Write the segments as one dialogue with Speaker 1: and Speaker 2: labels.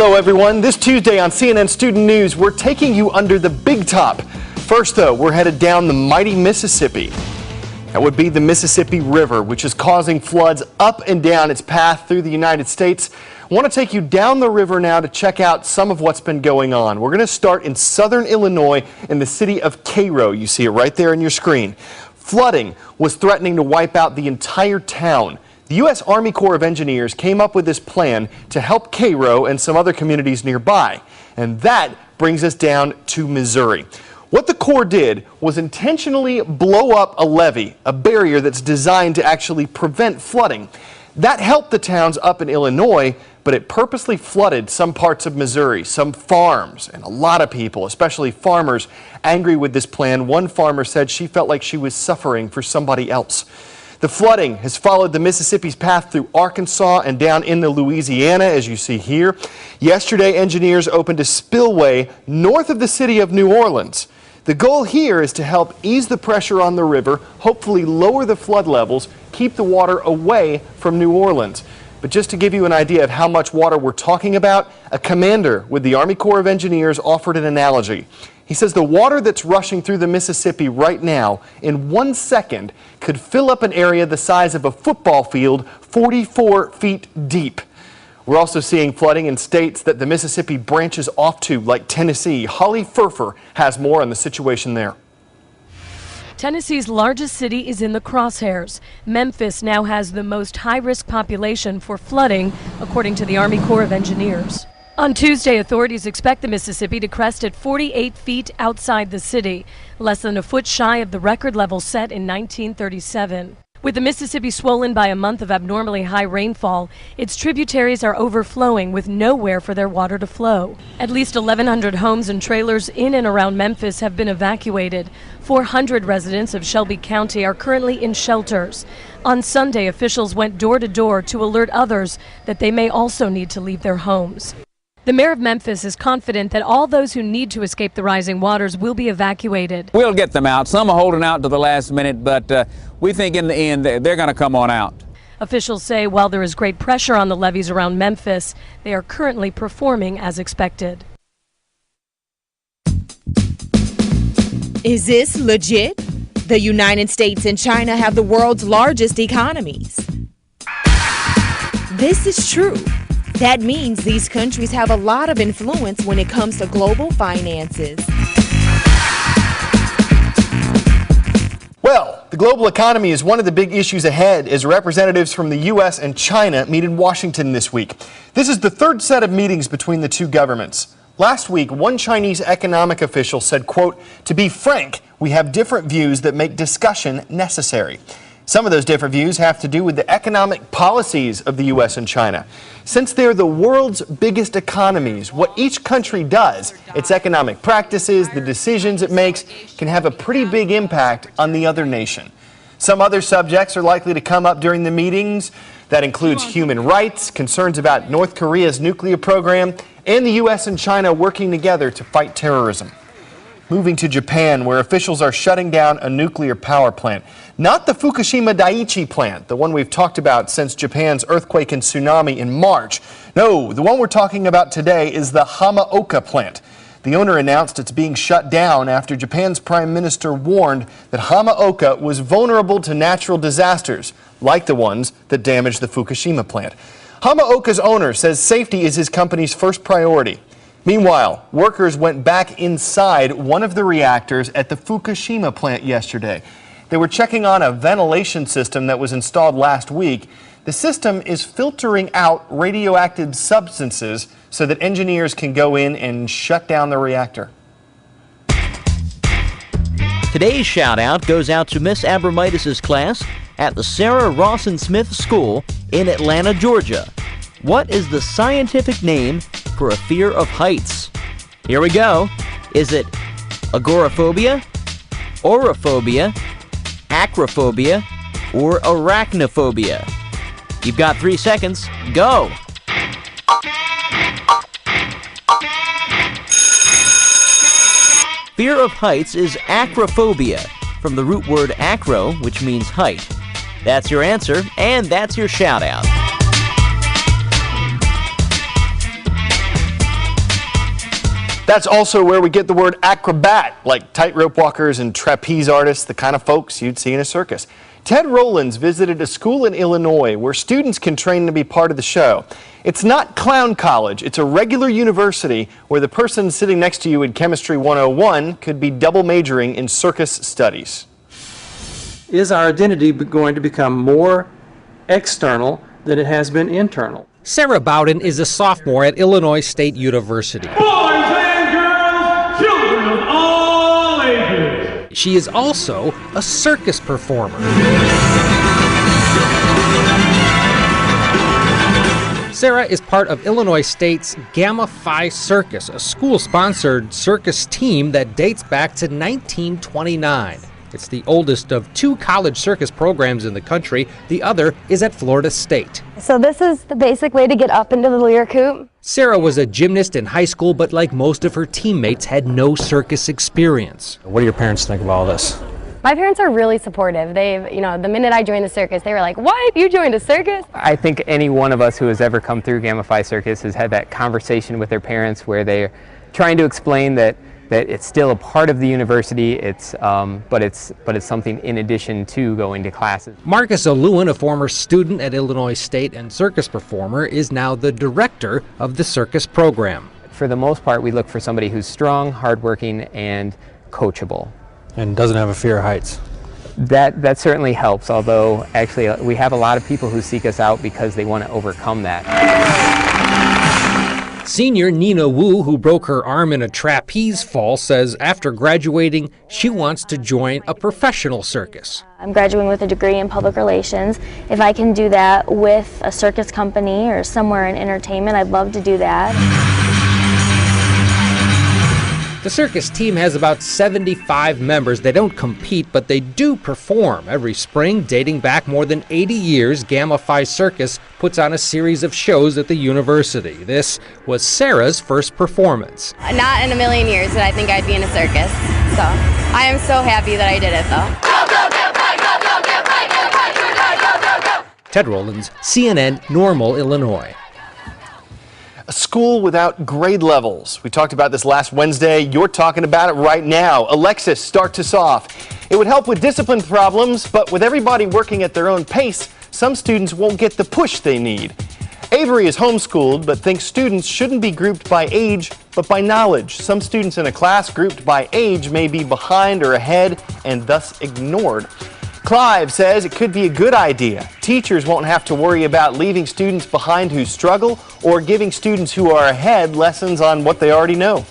Speaker 1: Hello everyone, this Tuesday on CNN Student News, we're taking you under the big top. First though, we're headed down the mighty Mississippi. That would be the Mississippi River, which is causing floods up and down its path through the United States. I want to take you down the river now to check out some of what's been going on. We're going to start in southern Illinois in the city of Cairo. You see it right there on your screen. Flooding was threatening to wipe out the entire town. The U.S. Army Corps of Engineers came up with this plan to help Cairo and some other communities nearby. And that brings us down to Missouri. What the Corps did was intentionally blow up a levee, a barrier that's designed to actually prevent flooding. That helped the towns up in Illinois, but it purposely flooded some parts of Missouri, some farms, and a lot of people, especially farmers, angry with this plan. One farmer said she felt like she was suffering for somebody else. The flooding has followed the Mississippi's path through Arkansas and down into Louisiana, as you see here. Yesterday, engineers opened a spillway north of the city of New Orleans. The goal here is to help ease the pressure on the river, hopefully lower the flood levels, keep the water away from New Orleans. But just to give you an idea of how much water we're talking about, a commander with the Army Corps of Engineers offered an analogy. He says the water that's rushing through the Mississippi right now, in 1 second, could fill up an area the size of a football field 44 feet deep. We're also seeing flooding in states that the Mississippi branches off to, like Tennessee. Holly Furfer has more on the situation there.
Speaker 2: Tennessee's largest city is in the crosshairs. Memphis now has the most high-risk population for flooding, according to the Army Corps of Engineers. On Tuesday, authorities expect the Mississippi to crest at 48 feet outside the city, less than a foot shy of the record level set in 1937. With the Mississippi swollen by a month of abnormally high rainfall, its tributaries are overflowing with nowhere for their water to flow. At least 1,100 homes and trailers in and around Memphis have been evacuated. 400 residents of Shelby County are currently in shelters. On Sunday, officials went door to door to alert others that they may also need to leave their homes. The mayor of Memphis is confident that all those who need to escape the rising waters will be evacuated.
Speaker 3: We'll get them out. Some are holding out to the last minute, but we think in the end they're going to come on out.
Speaker 2: Officials say while there is great pressure on the levees around Memphis, they are currently performing as expected.
Speaker 4: Is this legit? The United States and China have the world's largest economies. This is true. That means these countries have a lot of influence when it comes to global finances.
Speaker 1: Well, the global economy is one of the big issues ahead as representatives from the U.S. and China meet in Washington this week. This is the third set of meetings between the two governments. Last week, one Chinese economic official said, quote, "To be frank, we have different views that make discussion necessary." Some of those different views have to do with the economic policies of the U.S. and China. Since they're the world's biggest economies, what each country does, its economic practices, the decisions it makes, can have a pretty big impact on the other nation. Some other subjects are likely to come up during the meetings. That includes human rights, concerns about North Korea's nuclear program, and the U.S. and China working together to fight terrorism. Moving to Japan, where officials are shutting down a nuclear power plant. Not the Fukushima Daiichi plant, the one we've talked about since Japan's earthquake and tsunami in March. No, the one we're talking about today is the Hamaoka plant. The owner announced it's being shut down after Japan's prime minister warned that Hamaoka was vulnerable to natural disasters, like the ones that damaged the Fukushima plant. Hamaoka's owner says safety is his company's first priority. Meanwhile, workers went back inside one of the reactors at the Fukushima plant yesterday. They were checking on a ventilation system that was installed last week. The system is filtering out radioactive substances so that engineers can go in and shut down the reactor.
Speaker 5: Today's shout out goes out to Miss Abramitis' class at the Sarah Rawson Smith School in Atlanta, Georgia. What is the scientific name for a fear of heights? Here we go. Is it agoraphobia, orophobia, acrophobia, or arachnophobia? You've got 3 seconds. Go! Fear of heights is acrophobia, from the root word acro, which means height. That's your answer, and that's your shout out.
Speaker 1: That's also where we get the word acrobat, like tightrope walkers and trapeze artists, the kind of folks you'd see in a circus. Ted Rollins visited a school in Illinois where students can train to be part of the show. It's not clown college, it's a regular university where the person sitting next to you in Chemistry 101 could be double majoring in circus studies.
Speaker 6: Is our identity going to become more external than it has been internal?
Speaker 7: Sarah Bowden is a sophomore at Illinois State University.
Speaker 8: Boys and girls, children of all ages.
Speaker 7: She is also a circus performer. Sarah is part of Illinois State's Gamma Phi Circus, a school-sponsored circus team that dates back to 1929. It's the oldest of 2 college circus programs in the country. The other is at Florida State.
Speaker 9: So this is the basic way to get up into the lyric hoop.
Speaker 7: Sarah was a gymnast in high school, but like most of her teammates, had no circus experience.
Speaker 6: What do your parents think of all this?
Speaker 9: My parents are really supportive. They've, the minute I joined the circus, they were like, "What? You joined a circus?"
Speaker 10: I think any one of us who has ever come through Gamma Phi Circus has had that conversation with their parents where they're trying to explain that it's still a part of the university, but it's something in addition to going to classes.
Speaker 7: Marcus Alewin, a former student at Illinois State and circus performer, is now the director of the circus program.
Speaker 10: For the most part, we look for somebody who's strong, hardworking, and coachable.
Speaker 6: And doesn't have a fear of heights.
Speaker 10: That certainly helps, although actually we have a lot of people who seek us out because they want to overcome that.
Speaker 7: Senior Nina Wu, who broke her arm in a trapeze fall, says after graduating, she wants to join a professional circus.
Speaker 9: I'm graduating with a degree in public relations. If I can do that with a circus company or somewhere in entertainment, I'd love to do that.
Speaker 7: The circus team has about 75 members. They don't compete, but they do perform. Every spring, dating back more than 80 years, Gamma Phi Circus puts on a series of shows at the university. This was Sarah's first performance.
Speaker 9: Not in a million years did I think I'd be in a circus. So I am so happy that I did it, though.
Speaker 7: Ted Rollins, CNN, Normal, Illinois.
Speaker 1: A school without grade levels. We talked about this last Wednesday. You're talking about it right now. Alexis starts us off. It would help with discipline problems, but with everybody working at their own pace, some students won't get the push they need. Avery is homeschooled, but thinks students shouldn't be grouped by age, but by knowledge. Some students in a class grouped by age may be behind or ahead and thus ignored. Clive says it could be a good idea. Teachers won't have to worry about leaving students behind who struggle or giving students who are ahead lessons on what they already know.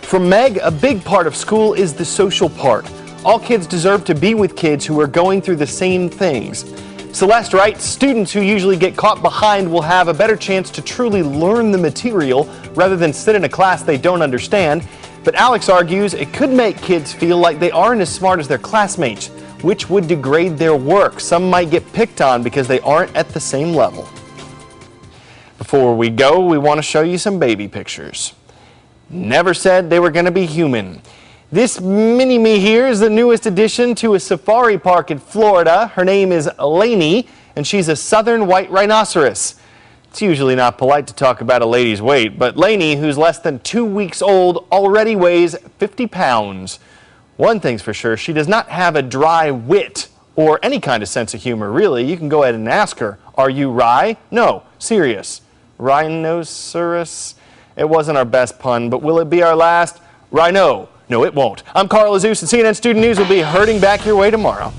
Speaker 1: For Meg, a big part of school is the social part. All kids deserve to be with kids who are going through the same things. Celeste writes, students who usually get caught behind will have a better chance to truly learn the material rather than sit in a class they don't understand. But Alex argues it could make kids feel like they aren't as smart as their classmates, which would degrade their work. Some might get picked on because they aren't at the same level. Before we go, we want to show you some baby pictures. Never said they were going to be human. This mini-me here is the newest addition to a safari park in Florida. Her name is Lainey, and she's a southern white rhinoceros. It's usually not polite to talk about a lady's weight, but Lainey, who's less than 2 weeks old, already weighs 50 pounds. One thing's for sure, she does not have a dry wit or any kind of sense of humor, really. You can go ahead and ask her, are you wry? No, serious. Rhinoceros? It wasn't our best pun, but will it be our last? Rhino. No, it won't. I'm Carl Azus, and CNN Student News will be herding back your way tomorrow.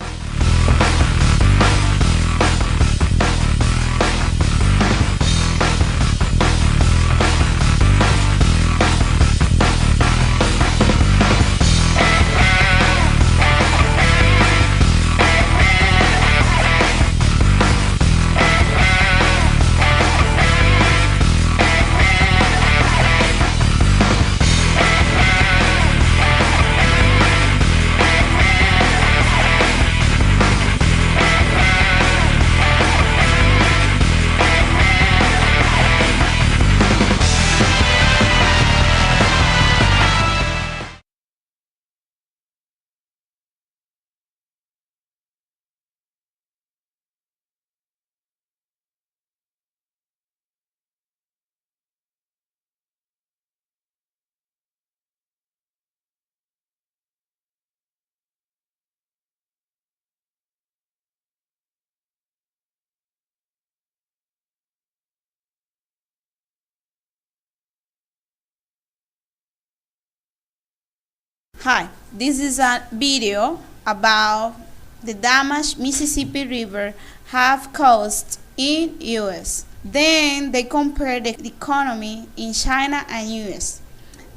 Speaker 11: Hi, this is a video about the damage Mississippi River have caused in US. Then they compare the economy in China and US.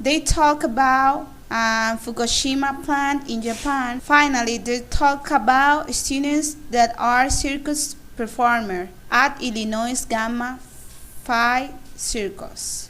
Speaker 11: They talk about Fukushima plant in Japan. Finally, they talk about students that are circus performers at Illinois Gamma Phi Circus.